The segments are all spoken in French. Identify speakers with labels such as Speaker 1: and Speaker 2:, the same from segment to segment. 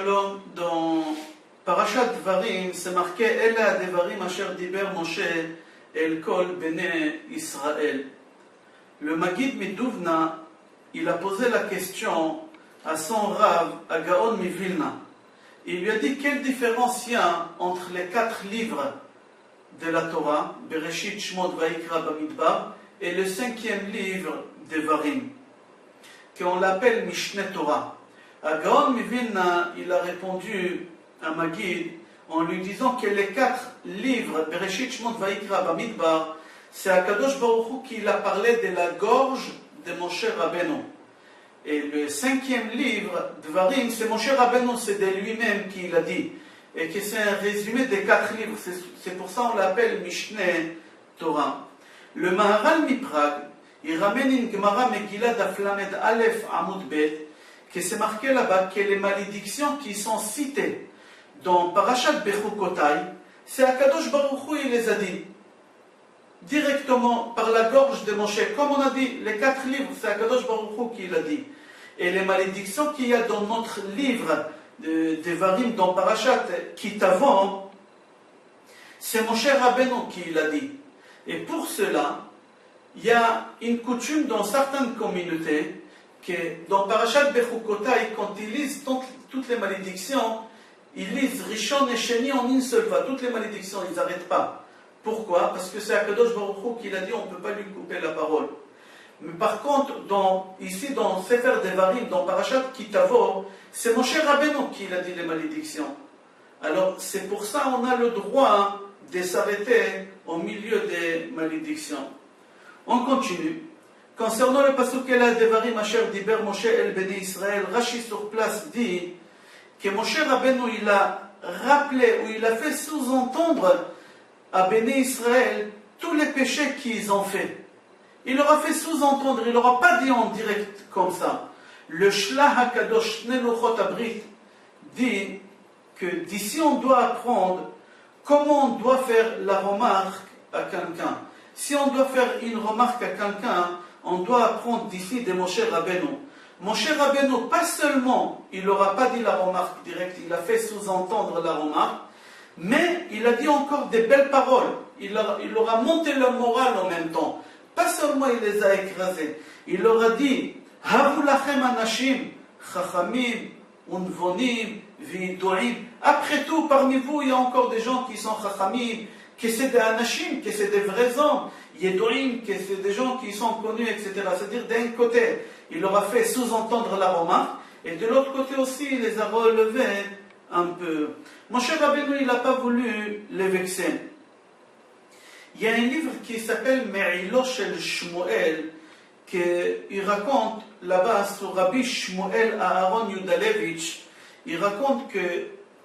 Speaker 1: Shalom, dans Parashat Dvarim, c'est marqué Ela Devarim Asher Diber Moshe El Kol Bene Israël. Le Maggid Miduvna, il a posé la question à son Rav, à Gaon Mivilna. Il lui a dit quelle différence il y a entre les 4 livres de la Torah, Bereshit, Shmot, Vaikra, Bamidbar, et le 5e livre Devarim, qu'on l'appelle Mishneh Torah. À Gaon Mivilna, il a répondu à Maggid en lui disant que les 4 livres, Bereshit, Shmot, Vaikra, Bamidbar, c'est Akadosh Baruch Hu qui a parlé de la gorge de Moshe Rabbeinu. Et le 5e livre, Dvarim, c'est Moshe Rabbeinu, c'est de lui-même qui l'a dit. Et que c'est un résumé des 4 livres. C'est pour ça qu'on l'appelle Mishneh Torah. Le Maharal Miprag, il ramène une Gemara Megillah d'Aflamed Aleph Amud Bet, que c'est marqué là-bas que les malédictions qui sont citées dans Parashat Bechukotai, c'est Akadosh Baruch Hu, il les a dit directement par la gorge de Moshe. Comme on a dit, les 4 livres, c'est Akadosh Baruch Hu qui l'a dit. Et les malédictions qu'il y a dans notre livre de Devarim, dans Parashat Kitavon, c'est Moshe Rabbeinu qui l'a dit. Et pour cela, il y a une coutume dans certaines communautés que dans Parashat Bechukotai, quand ils lisent toutes les malédictions, ils lisent Rishon et Sheni en une seule fois. Toutes les malédictions, ils n'arrêtent pas. Pourquoi? Parce que c'est Akadosh Baruch Hu qui l'a dit, on ne peut pas lui couper la parole. Mais par contre, ici dans Sefer Devarim, dans Parashat Kitavor, c'est Moshe Rabbeinu qui a dit les malédictions. Alors c'est pour ça qu'on a le droit de s'arrêter au milieu des malédictions. On continue. Concernant le pasuk Ela Devarim Asher Diber Moshe El Bnei Israël, Rashi sur place dit que Moshe Rabbeinu il a rappelé ou il a fait sous-entendre à Béné Israël tous les péchés qu'ils ont fait. Il leur a fait sous-entendre, il leur a pas dit en direct comme ça. Le Shlach HaKadosh Shnei Luchot Abrit dit que d'ici on doit apprendre comment on doit faire la remarque à quelqu'un. Si on doit faire une remarque à quelqu'un, on doit apprendre d'ici de Moshe Rabbeinu. Moshe Rabbeinu, pas seulement, il leur a pas dit la remarque directe, il a fait sous-entendre la remarque, mais il a dit encore des belles paroles. Il leur a monté le moral en même temps. Pas seulement il les a écrasés. Il leur a dit Havu lachem anashim, chachamim, unvonim, viduim. Après tout, parmi vous, il y a encore des gens qui sont chachamim, que c'est des anashim, que c'est des vrais hommes, yeduim, que c'est des gens qui sont connus, etc. C'est-à-dire d'un côté, il leur a fait sous-entendre la remarque, et de l'autre côté aussi, il les a relevés un peu. Moshe Rabbeinu, il n'a pas voulu les vexer. Il y a un livre qui s'appelle Me'ilo Shel Shmuel, qui raconte là-bas sur Rabbi Shmuel Aaron Yudalevitch. Il raconte que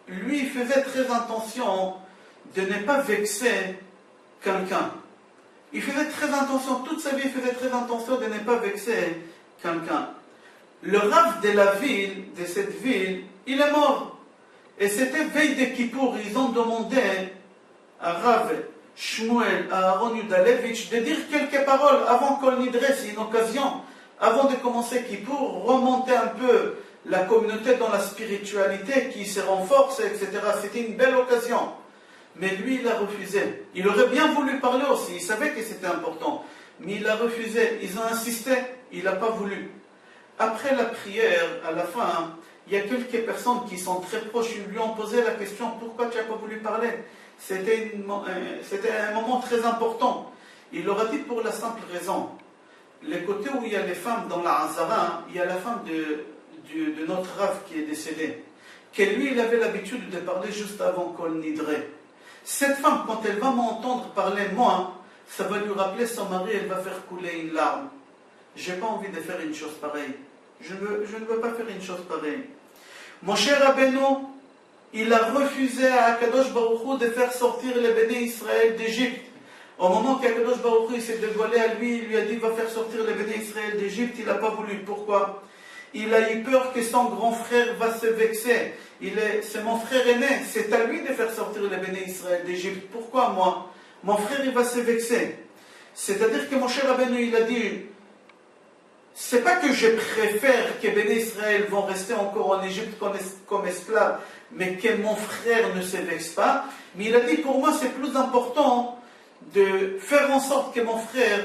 Speaker 1: lui, il faisait très attention de ne pas vexer quelqu'un. Il faisait très attention, toute sa vie, il faisait très attention de ne pas vexer quelqu'un. Le Rav de la ville, de cette ville, il est mort. Et c'était veille de Kippour, ils ont demandé à Rav Shmuel, à Aaron Yudalevitch, de dire quelques paroles avant qu'on y dresse une occasion, avant de commencer Kippour, remonter un peu la communauté dans la spiritualité qui se renforce, etc. C'était une belle occasion. Mais lui, il a refusé. Il aurait bien voulu parler aussi, il savait que c'était important. Mais il a refusé, ils ont insisté, il n'a pas voulu. Après la prière, à la fin, il y a quelques personnes qui sont très proches, ils lui ont posé la question « Pourquoi tu n'as pas voulu parler ?» C'était un moment très important. Il leur a dit pour la simple raison. Les côtés où il y a les femmes dans la Hazara, il y a la femme de notre Rav qui est décédée. Que lui, il avait l'habitude de parler juste avant qu'on nidrait. Cette femme, quand elle va m'entendre parler moi, ça va lui rappeler son mari, elle va faire couler une larme. Je n'ai pas envie de faire une chose pareille. Je ne veux pas faire une chose pareille. Moshe Rabbeinu, il a refusé à Akadosh Baruch Hu de faire sortir les Béné Israël d'Égypte. Au moment qu'Akadosh Baruch Hu s'est dévoilé à lui, il lui a dit va faire sortir les Béné Israël d'Égypte, il n'a pas voulu. Pourquoi? Il a eu peur que son grand frère va se vexer. C'est mon frère aîné, c'est à lui de faire sortir les Béné Israël d'Égypte. Pourquoi moi? Mon frère il va se vexer. C'est-à-dire que Moshe Rabbeinu il a dit c'est pas que je préfère que Béné Israël vont rester encore en Égypte comme esclaves, mais que mon frère ne se vexe pas. Mais il a dit, pour moi, c'est plus important de faire en sorte que mon frère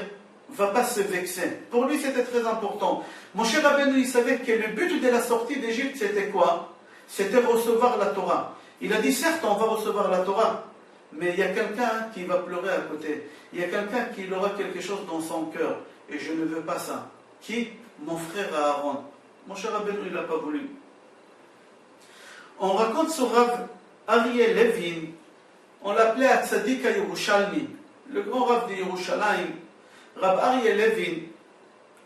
Speaker 1: ne va pas se vexer. Pour lui, c'était très important. Moshe Rabbeinu, il savait que le but de la sortie d'Égypte, c'était quoi? C'était recevoir la Torah. Il a dit, certes, on va recevoir la Torah, mais il y a quelqu'un qui va pleurer à côté. Il y a quelqu'un qui aura quelque chose dans son cœur. Et je ne veux pas ça. Qui? Mon frère Aaron. Moshe Rabbeinu, il n'a pas voulu. On raconte sur Rav Aryeh Levin, on l'appelait Atzadik Yerushalmi, le grand Rav de Yerushalayim. Rav Aryeh Levin,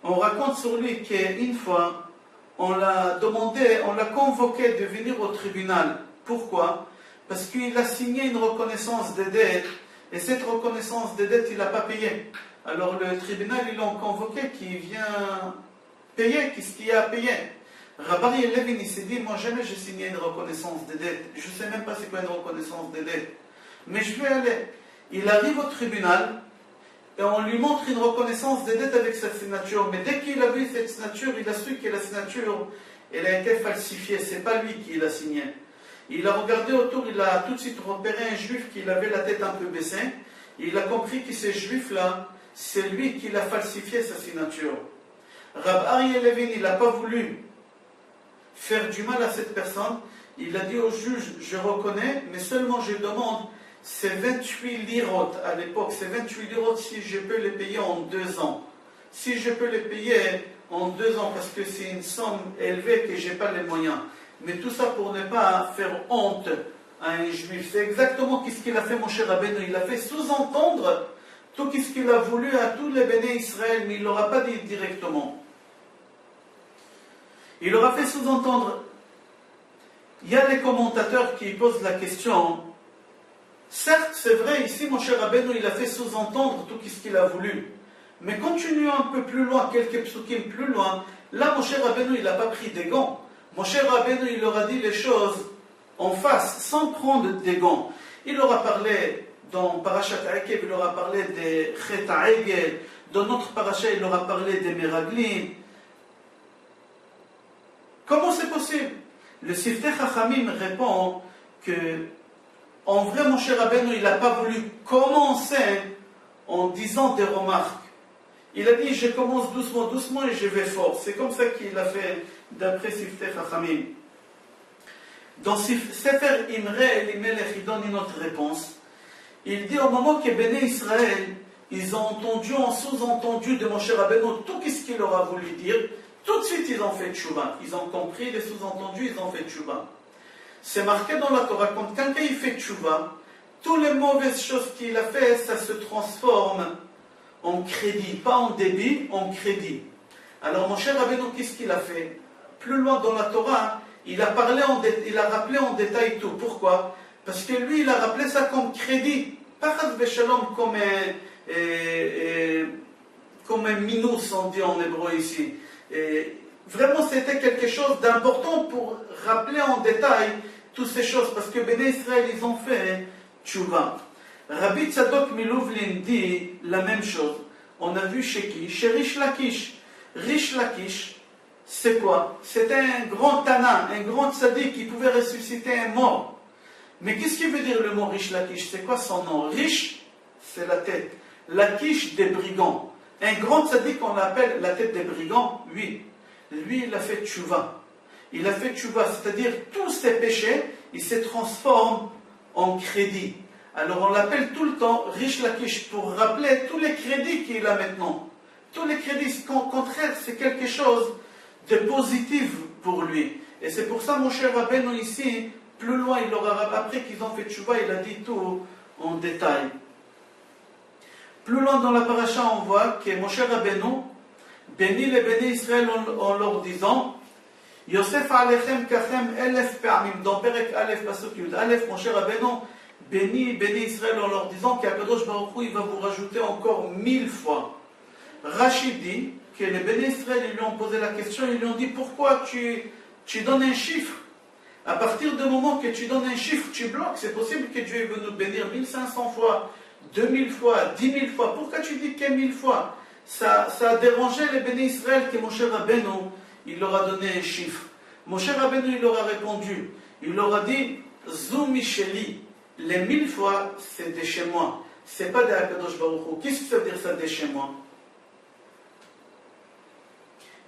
Speaker 1: on raconte sur lui qu'une fois, on l'a demandé, on l'a convoqué de venir au tribunal. Pourquoi? Parce qu'il a signé une reconnaissance des dettes, et cette reconnaissance des dettes, il n'a pas payé. Alors le tribunal, ils l'ont convoqué, qui vient payer, qu'est-ce qu'il y a à payer? Rav Aryeh Levin, il s'est dit, moi jamais j'ai signé une reconnaissance des dettes, je ne sais même pas c'est quoi une reconnaissance des dettes, mais je vais aller. Il arrive au tribunal, et on lui montre une reconnaissance des dettes avec sa signature, mais dès qu'il a vu cette signature, il a su que la signature, elle a été falsifiée, c'est pas lui qui l'a signée. Il a regardé autour, il a tout de suite repéré un juif qui avait la tête un peu baissée, et il a compris que ce juif-là, c'est lui qui l'a falsifié sa signature. Rav Aryeh Levin, il n'a pas voulu faire du mal à cette personne. Il a dit au juge, je reconnais, mais seulement je demande ces 28 lirotes à l'époque, ces 28 lirotes, si je peux les payer en 2 ans. Si je peux les payer en 2 ans, parce que c'est une somme élevée que je n'ai pas les moyens. Mais tout ça pour ne pas faire honte à un juif. C'est exactement ce qu'il a fait, mon cher Rabbeinu. Il a fait sous-entendre tout ce qu'il a voulu à tous les béné Israël, mais il ne l'aura pas dit directement. Il aura fait sous-entendre. Il y a les commentateurs qui posent la question. Certes, c'est vrai, ici, mon cher Rabbeinu, il a fait sous-entendre tout ce qu'il a voulu. Mais continuons un peu plus loin, quelques psukim plus loin. Là, mon cher Rabbeinu, il n'a pas pris des gants. Mon cher Rabbeinu, il leur a dit les choses en face, sans prendre des gants. Il leur a parlé dans Parashat Akev, il leur a parlé des Chet HaEgel. Dans notre parasha, il leur a parlé des Meraglim. Comment c'est possible? Le Siftei Chachamim répond que, en vrai, mon cher Rabbeinu, il n'a pas voulu commencer en disant des remarques. Il a dit, je commence doucement, doucement et je vais fort. C'est comme ça qu'il a fait d'après Siftei Chachamim. Dans Sefer Imre Elimelech, il donne une autre réponse. Il dit, au moment que Béné Israël, ils ont entendu, en sous-entendu de mon cher Rabbeinu, tout ce qu'il leur a voulu dire, tout de suite ils ont fait tchouba. Ils ont compris les sous-entendus, ils ont fait tchouba. C'est marqué dans la Torah, quand quelqu'un il fait tchouba, toutes les mauvaises choses qu'il a fait, ça se transforme en crédit, pas en débit, en crédit. Alors mon cher Rabbeinu, qu'est-ce qu'il a fait? Plus loin dans la Torah, il a rappelé en détail tout. Pourquoi? Parce que lui, il a rappelé ça comme crédit, pas comme un minus, on dit en hébreu ici. Et vraiment, c'était quelque chose d'important pour rappeler en détail toutes ces choses, parce que Béné Israël, ils ont fait tchouva. Rabbi Tzadok Milouvlin dit la même chose. On a vu chez qui? Chez Rish Lakish. Rish Lakish, c'est quoi? C'était un grand tana, un grand tzaddik qui pouvait ressusciter un mort. Mais qu'est-ce qui veut dire le mot Rish Lakish? C'est quoi son nom? Rish, c'est la tête. Lakish, des brigands. Un grand tzaddik qu'on appelle la tête des brigands, oui. Lui, il a fait tchouva. Il a fait tchouva, c'est-à-dire tous ses péchés, ils se transforment en crédit. Alors on l'appelle tout le temps Rish Lakish pour rappeler tous les crédits qu'il a maintenant. Tous les crédits, au contraire, c'est quelque chose de positif pour lui. Et c'est pour ça, mon cher Rabbeinu, ici, plus loin, il aura, après qu'ils ont fait tchouva, il a dit tout en détail. Plus loin dans la paracha, on voit que mon cher Rabbeinu bénit les bénis Israël en leur disant Yosef alechem kachem elef pa'amim. Dans Perek Aleph, Pasuk Yud Aleph, mon cher Rabbeinu bénit Israël en leur disant qu'Akadosh Baruch Hu, il va vous rajouter encore 1000 fois. Rachid dit que les bénis Israël, ils lui ont posé la question, ils lui ont dit pourquoi tu donnes un chiffre? À partir du moment que tu donnes un chiffre, tu bloques. C'est possible que Dieu veut nous bénir 1500 fois, 2000 fois, 10 000 fois. Pourquoi tu dis que 1000 fois? ça a dérangé les bénis Israël que Moshe Rabbeinu, il leur a donné un chiffre. Moshe Rabbeinu, il leur a répondu. Il leur a dit, Zou Micheli, les 1000 fois, c'est de chez moi. C'est pas de Akadosh Baruch Hu. Qu'est-ce que ça veut dire ça de chez moi?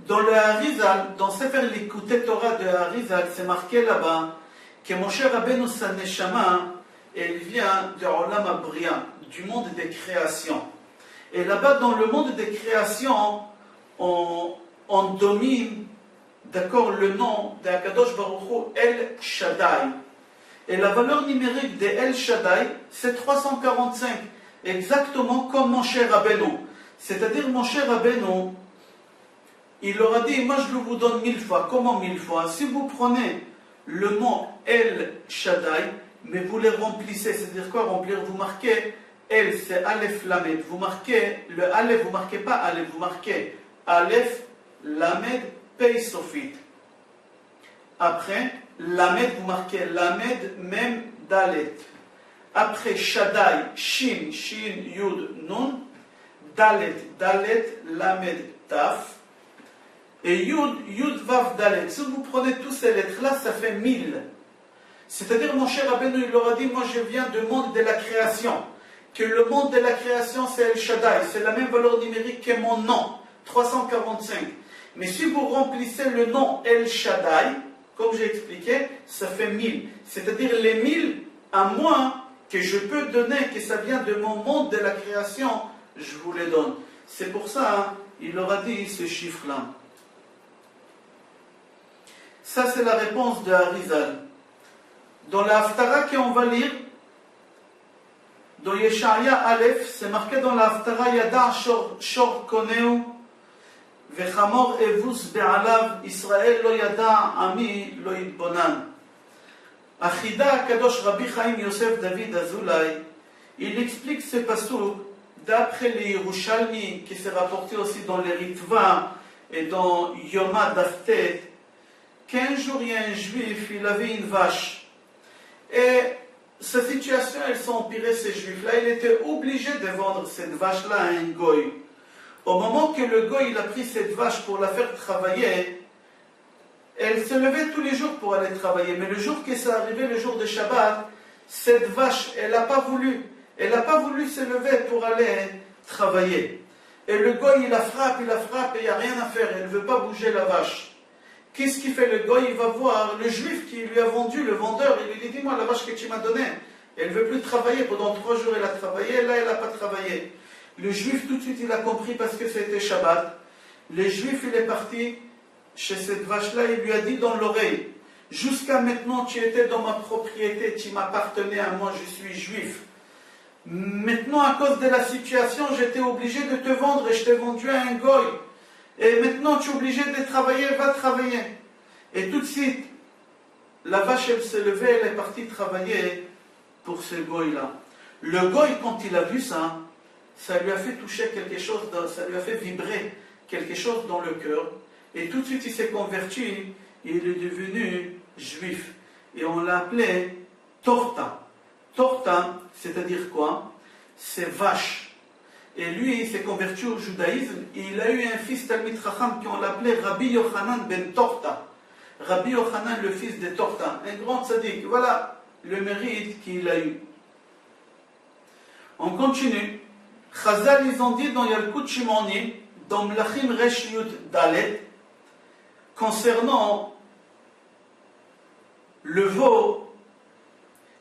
Speaker 1: Dans le Harizal, dans Sefer l'Écouté Torah de Harizal, c'est marqué là-bas que Moshe Rabbeinu sa neshama, elle vient de Olam Abriya, du monde des créations. Et là-bas, dans le monde des créations, on domine, d'accord, le nom d'Akadosh Baruch Hu, El Shaddai. Et la valeur numérique de El Shaddai, c'est 345, exactement comme Moshe Rabbeinu. C'est-à-dire, Moshe Rabbeinu, il leur a dit, moi je vous donne 1000 fois. Comment 1000 fois? Si vous prenez le mot El Shaddai, mais vous les remplissez, c'est-à-dire quoi remplir? Vous marquez El, c'est Aleph Lamed. Vous marquez le Aleph, vous marquez pas Aleph, vous marquez Aleph Lamed Pei Sofit. Après, Lamed, vous marquez Lamed Mem Dalet. Après Shaddai, Shin, Shin, Yud, Nun. Dalet, Dalet, Lamed, Taf. Et Yud, Yud, Vav, Dalet. Si vous prenez tous ces lettres-là, ça fait 1000. C'est-à-dire, mon cher Rabbeinu, il leur a dit, moi je viens du monde de la création. Que le monde de la création, c'est El Shaddai. C'est la même valeur numérique que mon nom, 345. Mais si vous remplissez le nom El Shaddai, comme j'ai expliqué, ça fait 1000. C'est-à-dire les 1000 à moi que je peux donner, que ça vient de mon monde de la création, je vous les donne. C'est pour ça, il leur a dit ce chiffre-là. Ça, c'est la réponse de Harizal. Dans la Haftara qu'on va lire, dans Yeshaya Aleph, c'est marqué dans la Haftara Yada Shor Koneu Vechamor Evus Be'alav Israël Lo Yada Ami Lo Yitbonan. Achida Kadosh Rabbi Chaim Yosef David Azoulay, il explique ce passouk d'après les Yerushalmi, qui s'est rapporté aussi dans les Ritva et dans Yoma Daftet, qu'un jour il y a un juif, il avait une vache. Et sa situation, elle s'est empirée, ces juifs-là. Il était obligé de vendre cette vache-là à un goy. Au moment que le goy il a pris cette vache pour la faire travailler, elle se levait tous les jours pour aller travailler. Mais le jour que ça arrivait, le jour de Shabbat, cette vache, elle n'a pas voulu. Elle n'a pas voulu se lever pour aller travailler. Et le goy, il la frappe, et il n'y a rien à faire. Elle ne veut pas bouger la vache. Qu'est-ce qu'il fait le goy? Il va voir le juif qui lui a vendu, le vendeur. Il lui dit, dis-moi, la vache que tu m'as donnée, elle ne veut plus travailler. Pendant 3 jours, elle a travaillé. Là, elle n'a pas travaillé. Le juif, tout de suite, il a compris parce que c'était Shabbat. Le juif, il est parti chez cette vache-là. Il lui a dit dans l'oreille, jusqu'à maintenant, tu étais dans ma propriété. Tu m'appartenais à moi. Je suis juif. Maintenant, à cause de la situation, j'étais obligé de te vendre et je t'ai vendu à un goy. Et maintenant, tu es obligé de travailler, va travailler. Et tout de suite, la vache, elle s'est levée, elle est partie travailler pour ce goy-là. Le goy, quand il a vu ça, ça lui a fait toucher quelque chose, ça lui a fait vibrer quelque chose dans le cœur. Et tout de suite, il s'est converti, et il est devenu juif. Et on l'a appelé Torta. Torta, c'est-à-dire quoi? C'est vache. Et lui, il s'est converti au judaïsme. Et il a eu un fils Talmid Chacham qu'on l'appelait Rabbi Yochanan ben Torta. Rabbi Yochanan, le fils de Torta. Un grand tzaddik. Voilà le mérite qu'il a eu. On continue. Chazal, ils ont dit dans Yalkut Shimoni, dans Mlachim Resh Yud Dalet, concernant le veau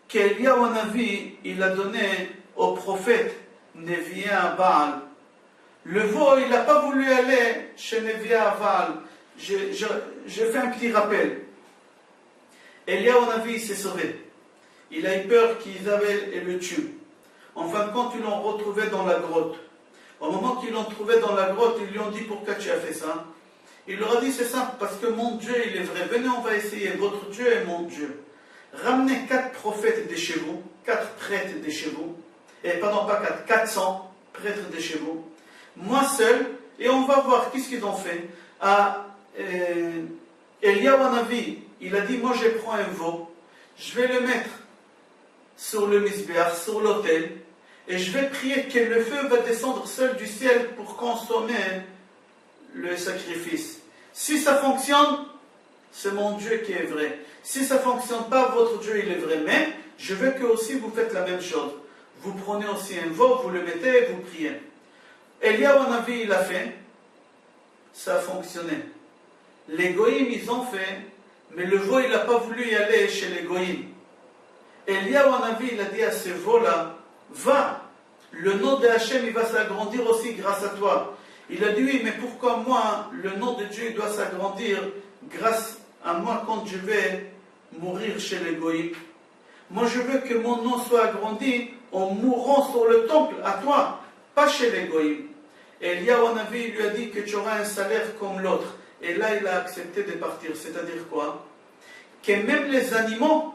Speaker 1: qu'Eliyahu Hanavi, il a donné au prophète Nevia Baal. Le veau, il n'a pas voulu aller chez Nevia Baal. Je fais un petit rappel. Eliyahu Hanavi s'est sauvé. Il a eu peur qu'Isabelle le tue. En fin de compte, ils l'ont retrouvé dans la grotte. Au moment qu'ils l'ont trouvé dans la grotte, ils lui ont dit, pourquoi tu as fait ça? Il leur a dit, c'est simple, parce que mon Dieu, il est vrai. Venez, on va essayer. Votre Dieu est mon Dieu. Ramenez 4 prophètes de chez vous, 4 prêtres de chez vous. Et pardon, pas 4, 400 prêtres de chez vous. Moi seul, et on va voir qu'est-ce qu'ils ont fait. Eliyahu Hanavi, il a dit, moi je prends un veau, je vais le mettre sur le misbéach, sur l'autel, et je vais prier que le feu va descendre seul du ciel pour consommer le sacrifice. Si ça fonctionne, c'est mon Dieu qui est vrai. Si ça ne fonctionne pas, votre Dieu il est vrai. Mais je veux que aussi vous faites la même chose. Vous prenez aussi un veau, vous le mettez et vous priez. Eliyahu Hanavi il a fait, ça a fonctionné. Les goïms ils ont fait, mais le veau il n'a pas voulu y aller chez les goïms. Eliyahu Hanavi il a dit à ce veau-là, va, le nom de Hachem il va s'agrandir aussi grâce à toi. Il a dit oui, mais pourquoi moi, le nom de Dieu doit s'agrandir grâce à moi quand je vais mourir chez les goïms? Moi je veux que mon nom soit agrandi en mourant sur le temple à toi, pas chez les goïms. Et Eliyahu Hanavi lui a dit que tu auras un salaire comme l'autre. Et là il a accepté de partir. C'est-à-dire quoi? Que même les animaux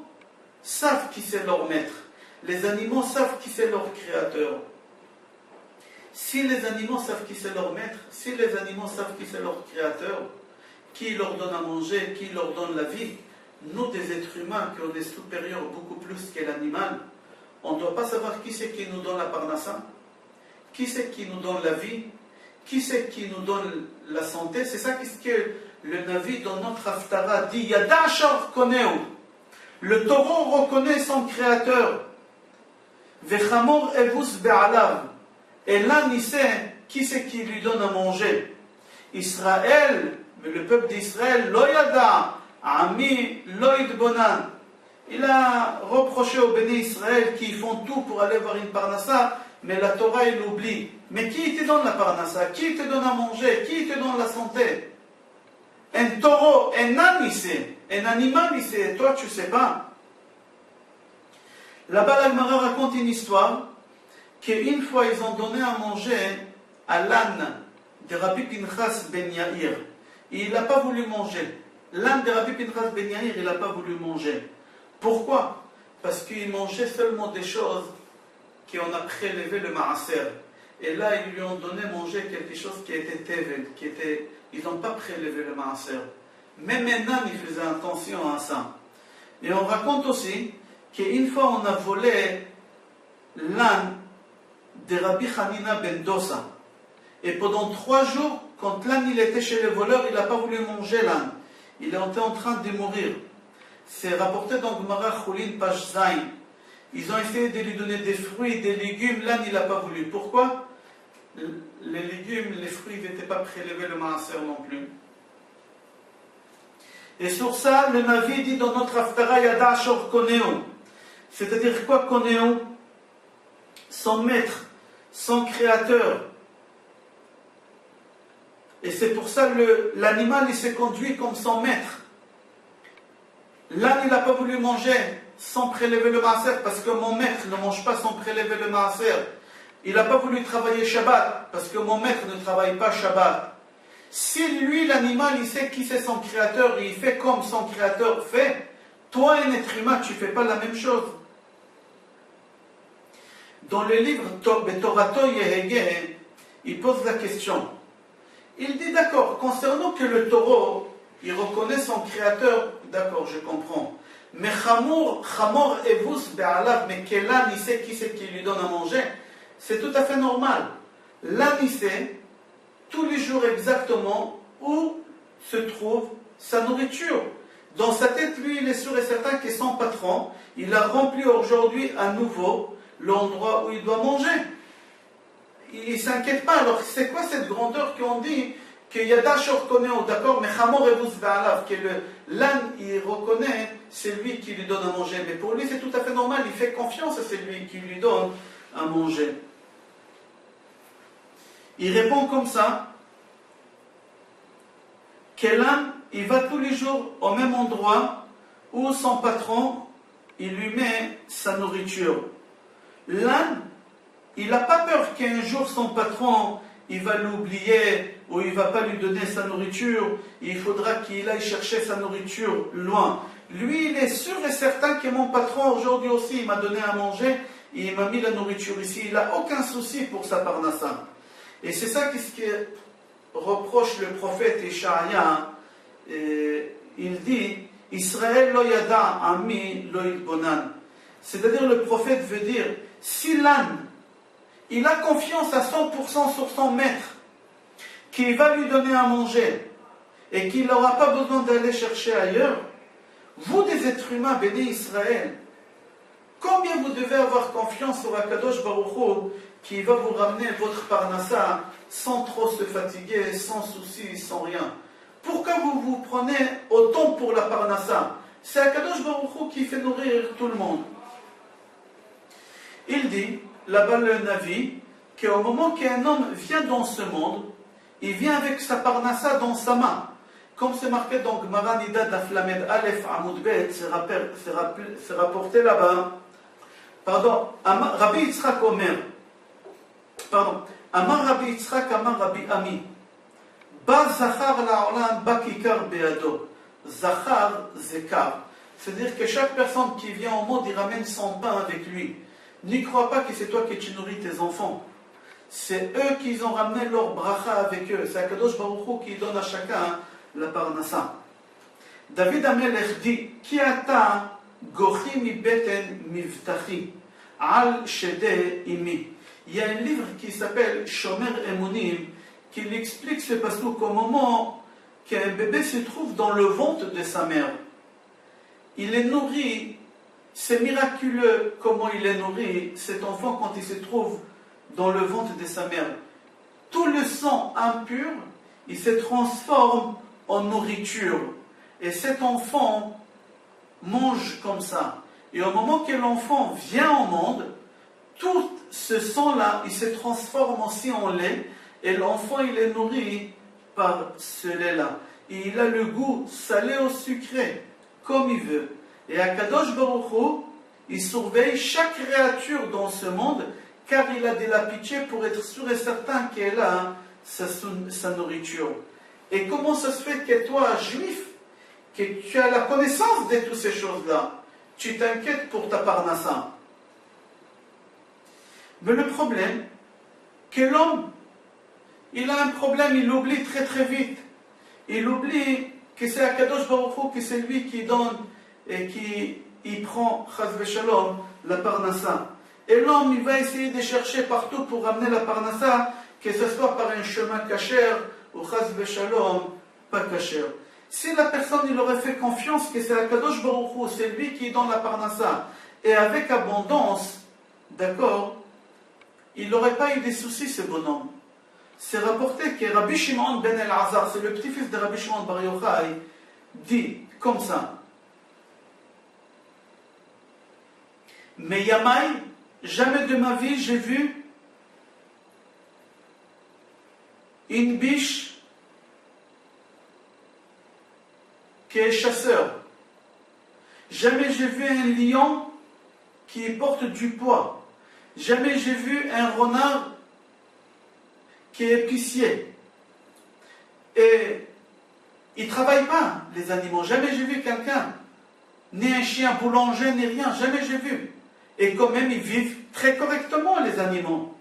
Speaker 1: savent qui c'est leur maître. Les animaux savent qui c'est leur créateur. Si les animaux savent qui c'est leur maître, si les animaux savent qui c'est leur créateur, qui leur donne à manger, qui leur donne la vie, nous des êtres humains, qu'on est supérieurs beaucoup plus que l'animal, on ne doit pas savoir qui c'est qui nous donne la parnassa, qui c'est qui nous donne la vie, qui c'est qui nous donne la santé. C'est ça ce que le Navi dans notre Haftara dit, Yada Ashar Koneu. Le taureau reconnaît son créateur. Vechamor evus be'alav. Et l'âne, il sait qui c'est qui lui donne à manger. Israël, le peuple d'Israël, lo yada, ami, lo idbonan. Il a reproché aux bénis Israël qu'ils font tout pour aller voir une parnassa, mais la Torah, il oublie. Mais qui te donne la parnassa? Qui te donne à manger? Qui te donne la santé? Un taureau, un âne, il sait. Un animal, il sait. Et toi, tu ne sais pas. Là-bas, l'Agmara raconte une histoire qu'une fois ils ont donné à manger à l'âne de Rabbi Pinchas ben Yair. Et il n'a pas voulu manger. L'âne de Rabbi Pinchas ben Yair, il n'a pas voulu manger. Pourquoi? Parce qu'il mangeait seulement des choses qu'on a prélevé le maaser. Et là, ils lui ont donné manger quelque chose qui était tevel, ils n'ont pas prélevé le maaser. Même un âne, il faisait attention à ça. Et on raconte aussi qu'une fois on a volé l'âne de Rabbi Hanina ben Dosa. Et pendant 3 jours, quand l'âne il était chez les voleurs, il n'a pas voulu manger l'âne. Il était en train de mourir. C'est rapporté dans Gemara Choulin, page Zayn. Ils ont essayé de lui donner des fruits, des légumes, l'âne il n'a pas voulu. Pourquoi? Les légumes, les fruits n'étaient pas prélevés le maaser non plus. Et sur ça, le Navi dit dans notre Haftara Yada Ashor Koneu. C'est-à-dire quoi Koneu? Son maître, son créateur. Et c'est pour ça l'animal il s'est conduit comme son maître. L'âne il n'a pas voulu manger sans prélever le maaser parce que mon maître ne mange pas sans prélever le maaser. Il n'a pas voulu travailler Shabbat parce que mon maître ne travaille pas Shabbat. Si lui l'animal il sait qui c'est son créateur et il fait comme son créateur fait, toi un être humain tu ne fais pas la même chose. Dans le livre Betorato Yehege, il pose la question. Il dit d'accord, concernant que le taureau, il reconnaît son créateur, d'accord, je comprends. Mais Chamor Evus Be'alav, mais que l'âne, il sait qui c'est qui lui donne à manger, c'est tout à fait normal. L'âne, il sait tous les jours exactement où se trouve sa nourriture. Dans sa tête, lui, il est sûr et certain que son patron, il a rempli aujourd'hui à nouveau l'endroit où il doit manger. Il ne s'inquiète pas. Alors, c'est quoi cette grandeur qu'on dit que Yada Ashor Koneu, d'accord, mais Chamor Evus Be'alav, que l'âne, il reconnaît, c'est lui qui lui donne à manger. Mais pour lui, c'est tout à fait normal. Il fait confiance à celui qui lui donne à manger. Il répond comme ça, que l'âne, il va tous les jours au même endroit où son patron, il lui met sa nourriture. L'âne, il n'a pas peur qu'un jour son patron, il va l'oublier ou il ne va pas lui donner sa nourriture. Il faudra qu'il aille chercher sa nourriture loin. Lui, il est sûr et certain que mon patron aujourd'hui aussi, il m'a donné à manger et il m'a mis la nourriture ici. Il n'a aucun souci pour sa parnassa. Et c'est ça qu'est-ce que reproche le prophète Ishaïa. Il dit Israël lo yada ami lo idbonan. C'est-à-dire le prophète veut dire si l'âne il a confiance à 100% sur son maître, qui va lui donner à manger, et qu'il n'aura pas besoin d'aller chercher ailleurs, vous des êtres humains, bénis Israël, combien vous devez avoir confiance sur Akadosh Baruch Hu, qui va vous ramener votre parnassa sans trop se fatiguer, sans souci, sans rien. Pourquoi vous vous prenez autant pour la parnassa? C'est Akadosh Baruch Hu qui fait nourrir tout le monde. Il dit, là-bas le Navi, qu'au moment qu'un homme vient dans ce monde, il vient avec sa parnassa dans sa main. Comme c'est marqué dans Gemara Nida Daf Lamed Aleph Amud Bet, c'est rapporté là-bas. Pardon, Rabbi Yitzhak Omer. Pardon, Amar Rabbi Yitzhak, Amar Rabbi Ami. Ba Zachar la'olam, ba kikar beado. Zachar, zekar. C'est-à-dire que chaque personne qui vient au monde, il ramène son pain avec lui. N'y crois pas que c'est toi qui tu nourris tes enfants. C'est eux qui ont ramené leur bracha avec eux. C'est Akadosh Baruch Hu qui donne à chacun la parnassa. David Amelech dit, Ki ata gochi mi beten mivtachi al shede imi. Il y a un livre qui s'appelle Shomer Emunim qui explique ce passouk au moment qu'un bébé se trouve dans le ventre de sa mère. Il est nourri, c'est miraculeux comment il est nourri, cet enfant, quand il se trouve dans le ventre de sa mère. Tout le sang impur, il se transforme en nourriture. Et cet enfant mange comme ça. Et au moment que l'enfant vient au monde, tout ce sang-là, il se transforme aussi en lait. Et l'enfant, il est nourri par ce lait-là. Et il a le goût salé ou sucré, comme il veut. Et Akadosh Baruch Hu, il surveille chaque créature dans ce monde, car il a de la pitié pour être sûr et certain qu'elle a sa nourriture. Et comment ça se fait que toi, juif, que tu as la connaissance de toutes ces choses-là, tu t'inquiètes pour ta parnassa? Mais le problème, que l'homme, il a un problème, il l'oublie très très vite. Il oublie que c'est Akadosh Baruch Hu, que c'est lui qui donne et qui prend, chas v'shalom, la parnassa. Et l'homme, il va essayer de chercher partout pour ramener la parnassa, que ce soit par un chemin kasher ou chas v'shalom, pas kasher. Si la personne, il aurait fait confiance que c'est Akadosh Baruch Hu, c'est lui qui donne la parnassa, et avec abondance, d'accord, il n'aurait pas eu des soucis, ce bonhomme. C'est rapporté que Rabbi Shimon ben El-Azar, c'est le petit-fils de Rabbi Shimon bar Yochai, dit comme ça. Mais Yamai, jamais de ma vie j'ai vu une biche qui est chasseur. Jamais j'ai vu un lion qui porte du poids. Jamais j'ai vu un renard qui est épicier. Et ils ne travaillent pas, les animaux. Jamais j'ai vu quelqu'un, ni un chien boulanger, ni rien. Jamais j'ai vu. Et quand même, ils vivent très correctement, les animaux.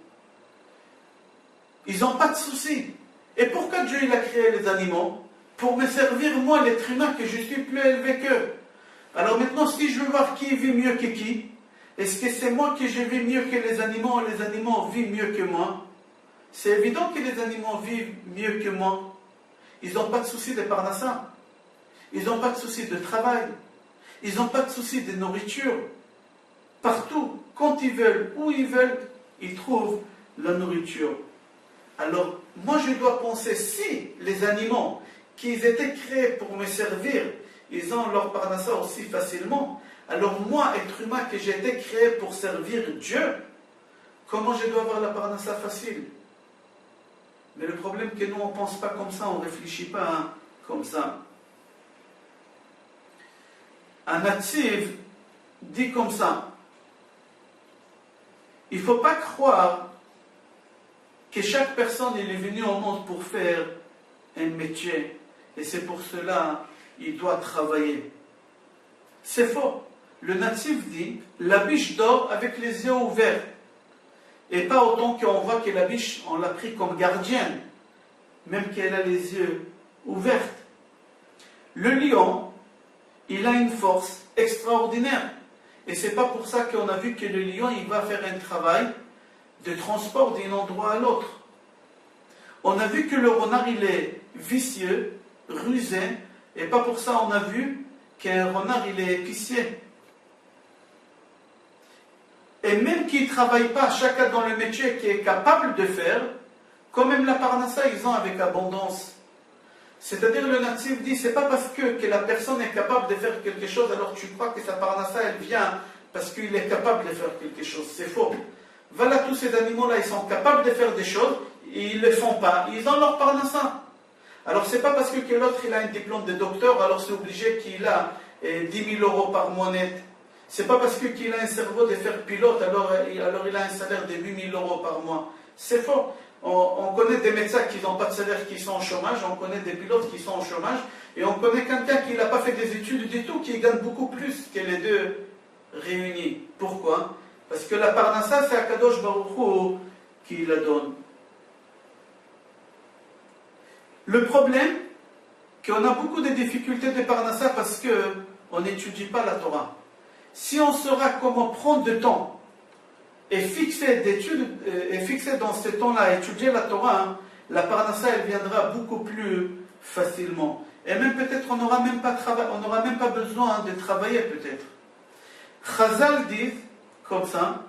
Speaker 1: Ils n'ont pas de soucis. Et pourquoi Dieu il a créé les animaux? Pour me servir, moi, l'être humain, que je suis plus élevé qu'eux. Alors maintenant, si je veux voir qui vit mieux que qui, est-ce que c'est moi que je vis mieux que les animaux vivent mieux que moi? C'est évident que les animaux vivent mieux que moi. Ils n'ont pas de soucis de parnassa. Ils n'ont pas de soucis de travail. Ils n'ont pas de soucis de nourriture. Partout, quand ils veulent, où ils veulent, ils trouvent la nourriture. Alors, moi je dois penser, si les animaux qui étaient créés pour me servir, ils ont leur parnassa aussi facilement, alors moi, être humain, que j'ai été créé pour servir Dieu, comment je dois avoir la parnassa facile? Mais le problème c'est que nous, on ne pense pas comme ça, on ne réfléchit pas comme ça. Un natif dit comme ça, il ne faut pas croire que chaque personne est venue au monde pour faire un métier, et c'est pour cela qu'il doit travailler. C'est faux. Le natif dit, la biche dort avec les yeux ouverts. Et pas autant qu'on voit que la biche, on l'a pris comme gardienne, même qu'elle a les yeux ouverts. Le lion, il a une force extraordinaire. Et c'est pas pour ça qu'on a vu que le lion, il va faire un travail de transport d'un endroit à l'autre. On a vu que le renard, il est vicieux, rusé, et pas pour ça on a vu qu'un renard, il est épicier. Et même qu'il ne travaille pas, chacun dans le métier qui est capable de faire, quand même la parnassa, ils ont avec abondance. C'est-à-dire le natif dit, c'est pas parce que la personne est capable de faire quelque chose, alors tu crois que sa parnassa, elle vient parce qu'il est capable de faire quelque chose. C'est faux. Voilà, tous ces animaux-là, ils sont capables de faire des choses, et ils ne le font pas. Ils ont leur parnassa. Alors c'est pas parce que l'autre, il a un diplôme de docteur, alors c'est obligé qu'il a 10 000 euros par mois net. C'est pas parce qu'il a un cerveau de faire pilote, alors il a un salaire de 8 000 euros par mois. C'est faux. On connaît des médecins qui n'ont pas de salaire, qui sont au chômage, on connaît des pilotes qui sont au chômage, et on connaît quelqu'un qui n'a pas fait des études du tout, qui gagne beaucoup plus que les deux réunis. Pourquoi? Parce que la parnassa, c'est Akadosh Baruch Hu qui la donne. Le problème, qu'on a beaucoup de difficultés de parnassa parce qu'on n'étudie pas la Torah. Si on saura comment prendre du temps et fixer dans ce temps-là à étudier la Torah, la parnassa, elle viendra beaucoup plus facilement. Et même peut-être on n'aura même pas besoin de travailler peut-être. Chazal dit comme ça,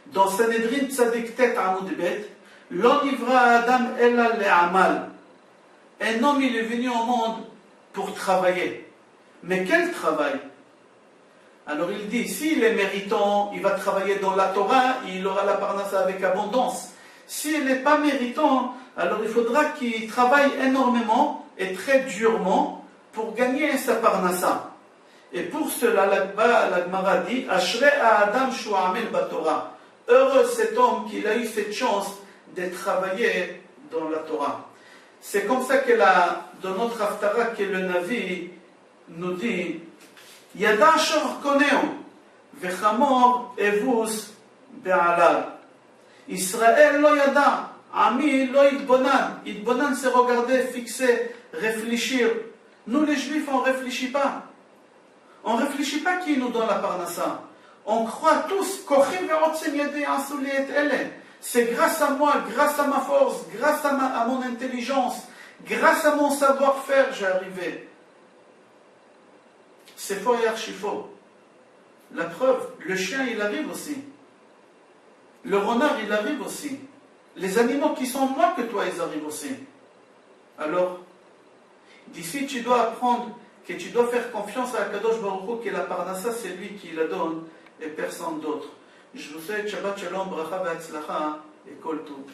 Speaker 1: dans Sanhedrin Tzadik Tet Amud Bet, Lo nivra Adam ella le'amal. Un homme, il est venu au monde pour travailler. Mais quel travail? Alors il dit, s'il est méritant, il va travailler dans la Torah, il aura la parnassa avec abondance. S'il n'est pas méritant, alors il faudra qu'il travaille énormément et très durement pour gagner sa parnassa. Et pour cela, la Gemara dit, Ashrei Adam shu amel baTorah. Heureux cet homme qu'il a eu cette chance de travailler dans la Torah. C'est comme ça que dans notre Haftara, que le Navi nous dit, Yada shor koneu, vechamor evus be'alal. Israël lo yada, ami lo itbonan. Itbonan, c'est regarder, fixer, réfléchir. Nous les Juifs, on ne réfléchit pas. On ne réfléchit pas qui nous donne la parnassa. On croit tous, c'est grâce à moi, grâce à ma force, grâce à mon intelligence, grâce à mon savoir-faire, j'ai arrivé. C'est faux et archi faux. La preuve, le chien, il arrive aussi. Le renard, il arrive aussi. Les animaux qui sont moins que toi, ils arrivent aussi. Alors, d'ici, tu dois apprendre que tu dois faire confiance à Kadosh Baruch Hu, que la parnassa, c'est lui qui la donne et personne d'autre. Je vous souhaite Shabbat Shalom, Bracha Ve'atzlacha et Kol Tov.